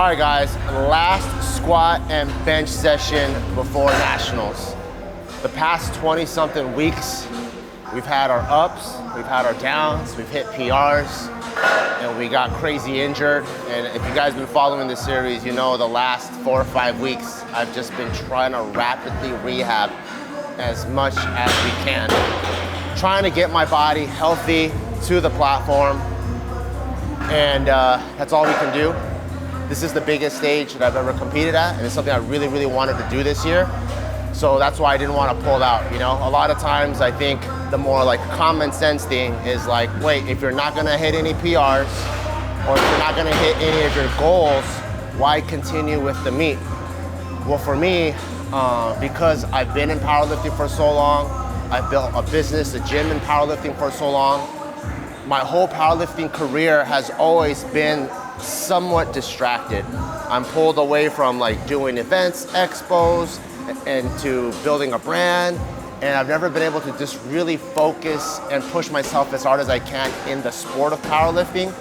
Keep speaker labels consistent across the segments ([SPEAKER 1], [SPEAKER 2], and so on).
[SPEAKER 1] All right, guys, last squat and bench session before nationals. The past 20-something weeks, we've had our ups, we've had our downs, we've hit PRs, and we got crazy injured. And if you guys have been following this series, you know the last 4 or 5 weeks, I've just been trying to rapidly rehab as much as we can. Trying to get my body healthy to the platform, and that's all we can do. This is the biggest stage that I've ever competed at, and it's something I really, really wanted to do this year. So that's why I didn't want to pull out, you know? A lot of times I think the more like common sense thing is like, wait, if you're not gonna hit any PRs, or if you're not gonna hit any of your goals, why continue with the meet? Well, for me, because I've been in powerlifting for so long, I've built a business, a gym in powerlifting for so long, my whole powerlifting career has always been somewhat distracted. I'm pulled away from like doing events, expos, and to building a brand, and I've never been able to just really focus and push myself as hard as I can in the sport of powerlifting.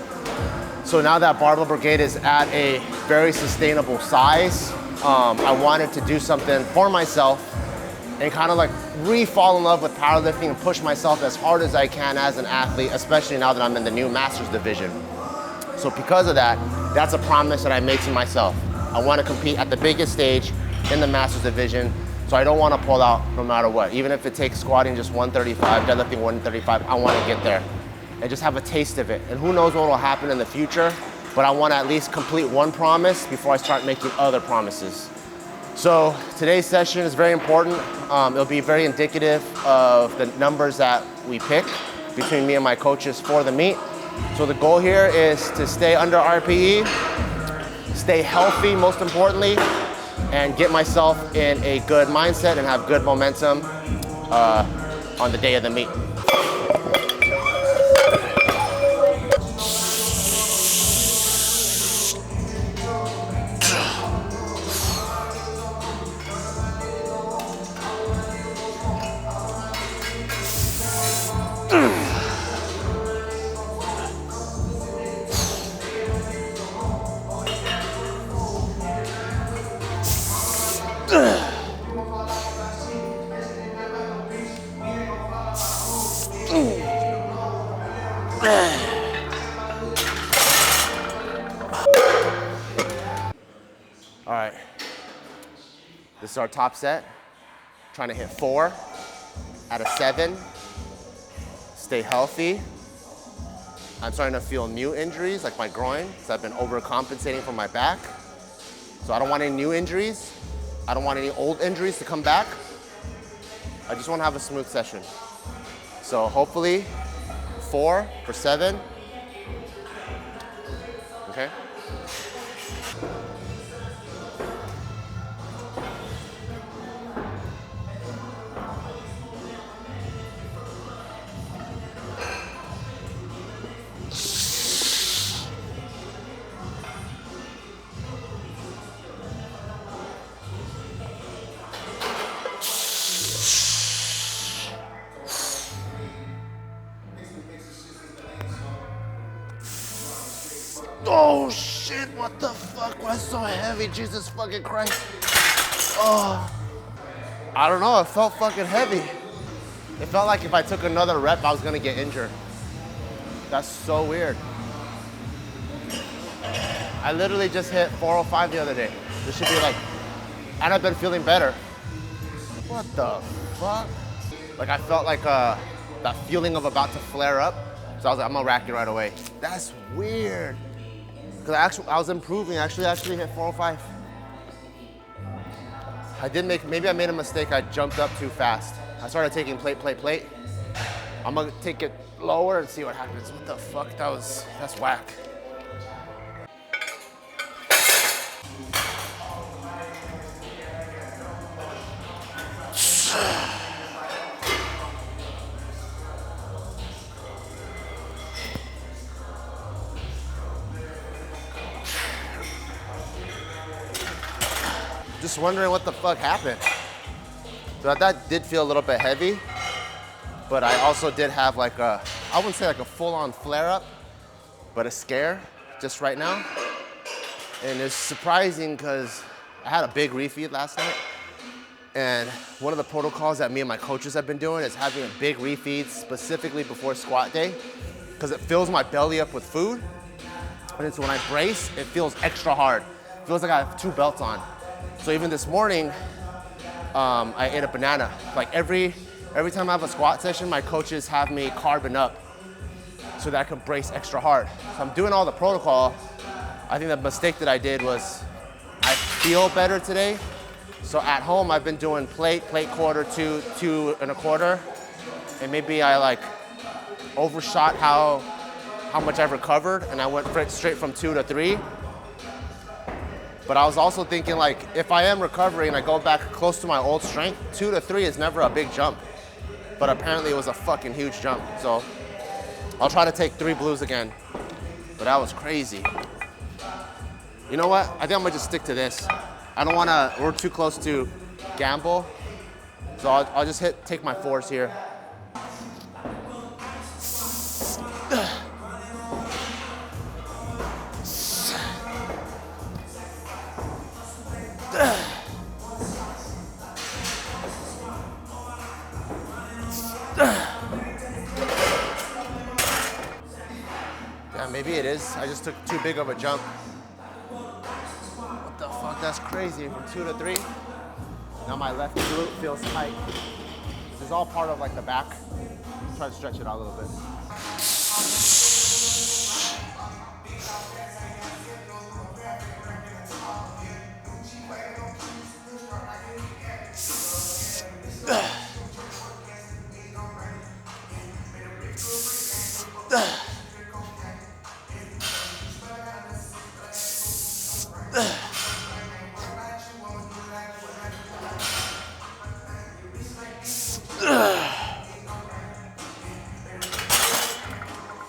[SPEAKER 1] So now that Barbell Brigade is at a very sustainable size, I wanted to do something for myself and kind of like re-fall in love with powerlifting and push myself as hard as I can as an athlete, especially now that I'm in the new Masters division. So because of that, that's a promise that I made to myself. I want to compete at the biggest stage in the Masters division, so I don't want to pull out no matter what. Even if it takes squatting just 135, deadlifting 135, I want to get there and just have a taste of it. And who knows what will happen in the future, but I want to at least complete one promise before I start making other promises. So today's session is very important. It'll be very indicative of the numbers that we pick between me and my coaches for the meet. So the goal here is to stay under RPE, stay healthy most importantly, and get myself in a good mindset and have good momentum on the day of the meet. All right, this is our top set. Trying to hit 4 out of 7. Stay healthy. I'm starting to feel new injuries, like my groin, so I've been overcompensating for my back. So I don't want any new injuries. I don't want any old injuries to come back. I just want to have a smooth session. So hopefully 4 for 7. Okay? Oh shit, what the fuck? Why so heavy? Jesus fucking Christ. Oh. I don't know, it felt fucking heavy. It felt like if I took another rep, I was gonna get injured. That's so weird. I literally just hit 405 the other day. This should be like, and I've been feeling better. What the fuck? Like I felt like that feeling of about to flare up. So I was like, I'm gonna rack it right away. That's weird. Because I was improving, I actually hit 405. Maybe I made a mistake, I jumped up too fast. I started taking plate. I'm gonna take it lower and see what happens. What the fuck, that's whack. Just wondering what the fuck happened. So that did feel a little bit heavy, but I also did have like I wouldn't say like a full-on flare-up, but a scare just right now. And it's surprising because I had a big refeed last night. And one of the protocols that me and my coaches have been doing is having a big refeed specifically before squat day, because it fills my belly up with food. And then so when I brace, it feels extra hard. It feels like I have 2 belts on. So even this morning, I ate a banana. Like every time I have a squat session, my coaches have me carbon up so that I can brace extra hard. So I'm doing all the protocol. I think the mistake that I did was I feel better today. So at home, I've been doing plate quarter, 2 1/4. And maybe I like overshot how much I've recovered, and I went straight from 2 to 3. But I was also thinking, like, if I am recovering and I go back close to my old strength, 2 to 3 is never a big jump. But apparently it was a fucking huge jump. So I'll try to take 3 blues again. But that was crazy. You know what? I think I'm gonna just stick to this. I don't wanna, we're too close to gamble. So I'll just take my 4s here. Yeah, maybe it is. I just took too big of a jump. What the fuck? That's crazy. From 2 to 3. Now my left glute feels tight. This is all part of like the back. Try to stretch it out a little bit.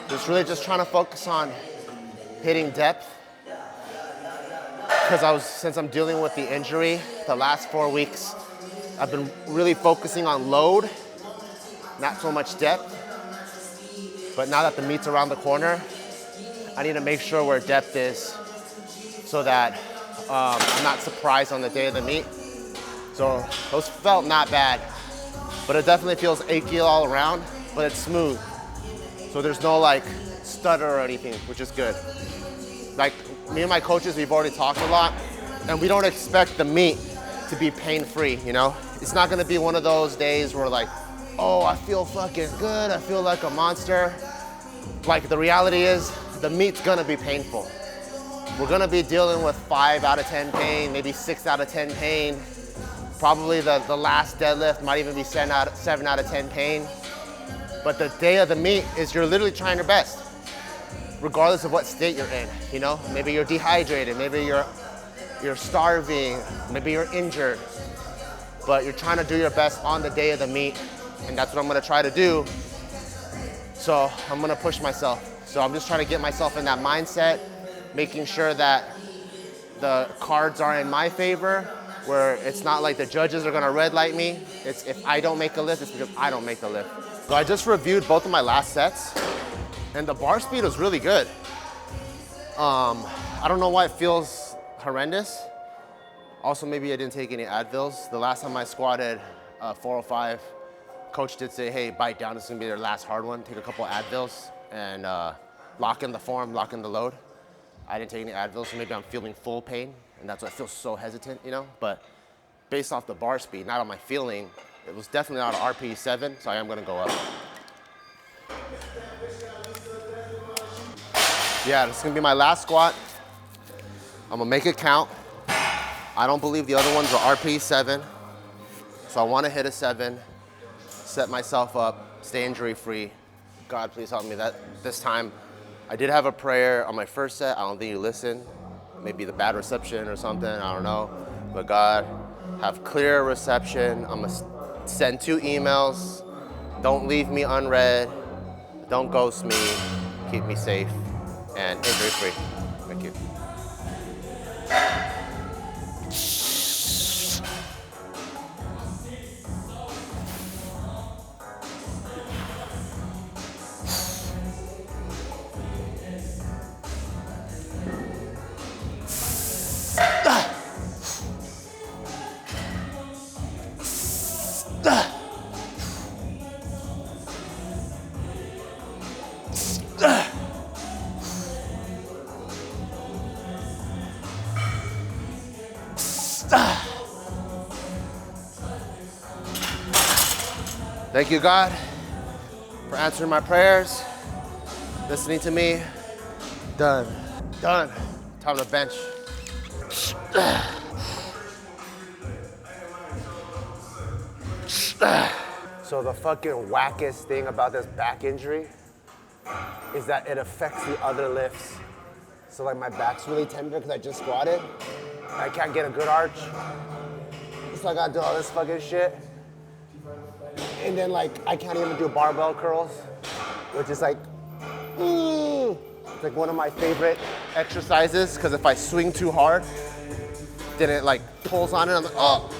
[SPEAKER 1] Just really just trying to focus on hitting depth, because since I'm dealing with the injury the last 4 weeks, I've been really focusing on load, not so much depth. But now that the meet's around the corner, I need to make sure where depth is so that I'm not surprised on the day of the meet. So those felt not bad, but it definitely feels achy all around, but it's smooth. So there's no like stutter or anything, which is good. Like me and my coaches, we've already talked a lot, and we don't expect the meet to be pain-free, you know? It's not gonna be one of those days where like, oh, I feel fucking good, I feel like a monster. Like the reality is, the meet's gonna be painful. We're gonna be dealing with 5 out of 10 pain, maybe 6 out of 10 pain. Probably the last deadlift might even be 7 out of 10 pain. But the day of the meet is you're literally trying your best, regardless of what state you're in, you know? Maybe you're dehydrated, maybe you're starving, maybe you're injured, but you're trying to do your best on the day of the meet, and that's what I'm gonna try to do. So I'm gonna push myself. So I'm just trying to get myself in that mindset, making sure that the cards are in my favor, where it's not like the judges are gonna red light me. It's if I don't make a lift, it's because I don't make the lift. So I just reviewed both of my last sets, and the bar speed was really good. I don't know why it feels horrendous. Also, maybe I didn't take any Advils. The last time I squatted 405, coach did say, hey, bite down, this is gonna be their last hard one. Take a couple Advils and lock in the form, lock in the load. I didn't take any Advils, so maybe I'm feeling full pain, and that's why I feel so hesitant, you know? But based off the bar speed, not on my feeling, it was definitely not an RPE 7, so I am gonna go up. Yeah, this is gonna be my last squat. I'm gonna make it count. I don't believe the other ones are RPE 7, so I wanna hit a 7, set myself up, stay injury free. God, please help me this time. I did have a prayer on my first set. I don't think you listened. Maybe the bad reception or something, I don't know. But God, have clear reception. I'm gonna send 2 emails. Don't leave me unread. Don't ghost me. Keep me safe and injury free. Thank you. Thank you, God, for answering my prayers, listening to me. Done. Done. Time to bench. So the fucking wackest thing about this back injury is that it affects the other lifts. So like my back's really tender because I just squatted. I can't get a good arch. So I gotta do all this fucking shit. And then like I can't even do barbell curls, which is like, it's like one of my favorite exercises because if I swing too hard, then it like pulls on it. I'm like, oh.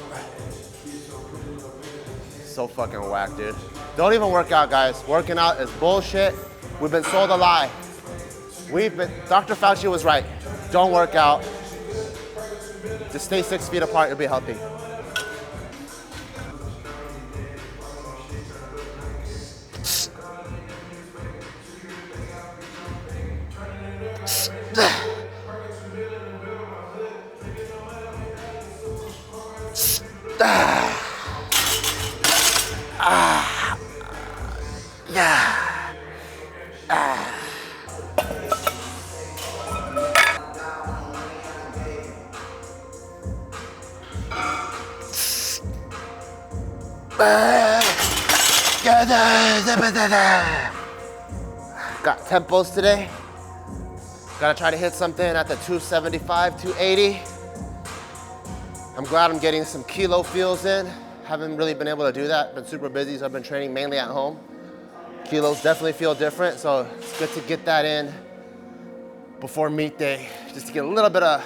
[SPEAKER 1] So fucking whack, dude. Don't even work out, guys. Working out is bullshit. We've been sold a lie. Dr. Fauci was right. Don't work out. Just stay 6 feet apart, you'll be healthy. Got tempos today. Gotta try to hit something at the 275, 280. I'm glad I'm getting some kilo feels in. Haven't really been able to do that. Been super busy, so I've been training mainly at home. Kilos definitely feel different, so it's good to get that in before meet day, just to get a little bit of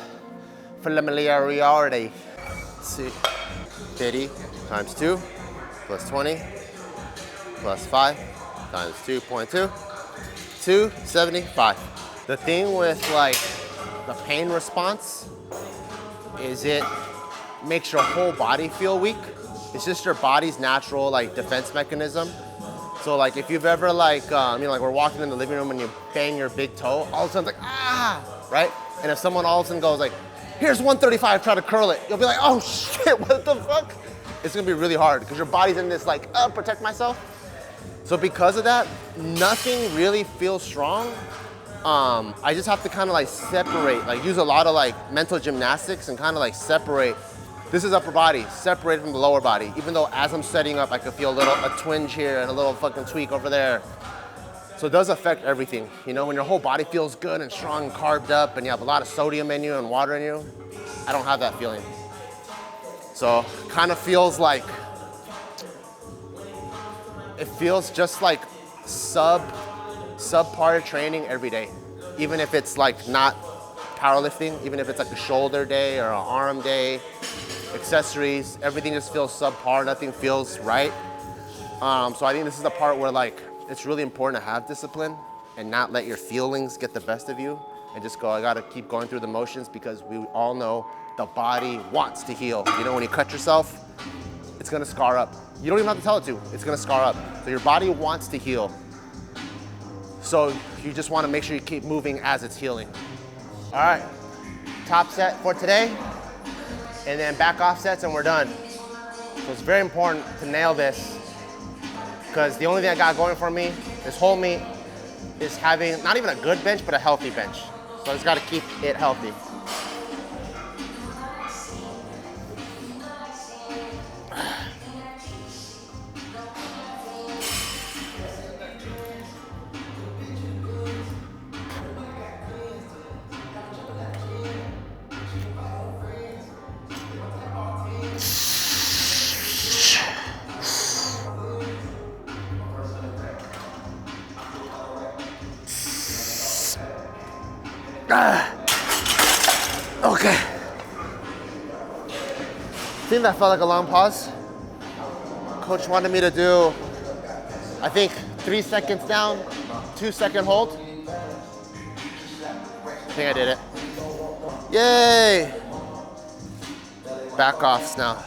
[SPEAKER 1] familiarity. Let's see, 50 times 2 plus 20 plus 5 times 2.2, 275. The thing with like the pain response is it makes your whole body feel weak. It's just your body's natural like defense mechanism. So like if you've ever like, like we're walking in the living room and you bang your big toe, all of a sudden it's like, ah, right? And if someone all of a sudden goes like, here's 135, try to curl it, you'll be like, oh shit, what the fuck? It's gonna be really hard because your body's in this like, protect myself. So because of that, nothing really feels strong. I just have to kind of like separate, like use a lot of like mental gymnastics and kind of like separate. This is upper body, separated from the lower body. Even though as I'm setting up, I could feel a twinge here and a little fucking tweak over there. So it does affect everything. You know, when your whole body feels good and strong and carved up and you have a lot of sodium in you and water in you, I don't have that feeling. So kind of feels like, it feels just like subpar training every day. Even if it's like not powerlifting, even if it's like a shoulder day or an arm day, accessories, everything just feels subpar, nothing feels right. So I think this is the part where like, it's really important to have discipline and not let your feelings get the best of you and just go, I gotta keep going through the motions because we all know the body wants to heal. You know, when you cut yourself, it's gonna scar up. You don't even have to tell it to, it's gonna scar up. So your body wants to heal. So you just wanna make sure you keep moving as it's healing. All right, top set for today, and then back off sets and we're done. So it's very important to nail this because the only thing I got going for me, this whole meet, is having not even a good bench, but a healthy bench. So I just gotta keep it healthy. Okay. I think that felt like a long pause. Coach wanted me to do, I think 3 seconds down, 2-second hold. I think I did it. Yay! Back offs now.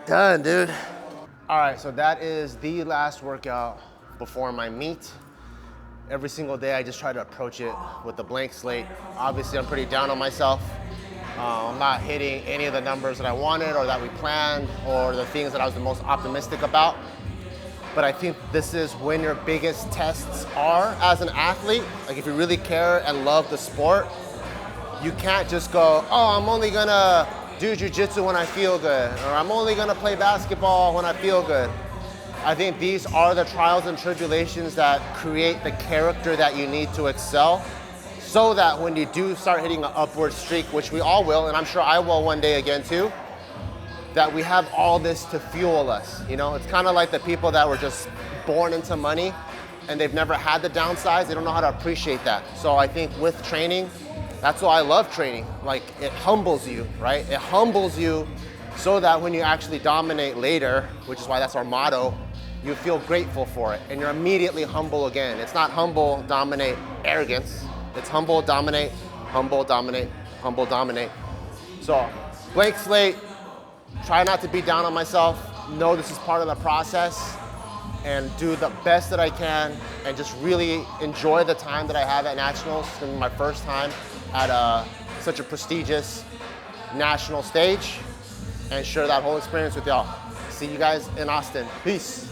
[SPEAKER 1] Done, dude. All right, so that is the last workout before my meet. Every single day, I just try to approach it with a blank slate. Obviously, I'm pretty down on myself. I'm not hitting any of the numbers that I wanted or that we planned or the things that I was the most optimistic about. But I think this is when your biggest tests are as an athlete. Like if you really care and love the sport, you can't just go, oh, I'm only gonna do jujitsu when I feel good, or I'm only gonna play basketball when I feel good. I think these are the trials and tribulations that create the character that you need to excel, so that when you do start hitting an upward streak, which we all will, and I'm sure I will one day again too, that we have all this to fuel us. You know, it's kind of like the people that were just born into money and they've never had the downsides, they don't know how to appreciate that. So I think with training, that's why I love training. Like, it humbles you, right? It humbles you so that when you actually dominate later, which is why that's our motto, you feel grateful for it and you're immediately humble again. It's not humble, dominate, arrogance. It's humble, dominate, humble, dominate, humble, dominate. So, blank slate, try not to be down on myself, know this is part of the process, and do the best that I can and just really enjoy the time that I have at Nationals. It's gonna be my first time at such a prestigious national stage, and share that whole experience with y'all. See you guys in Austin. Peace.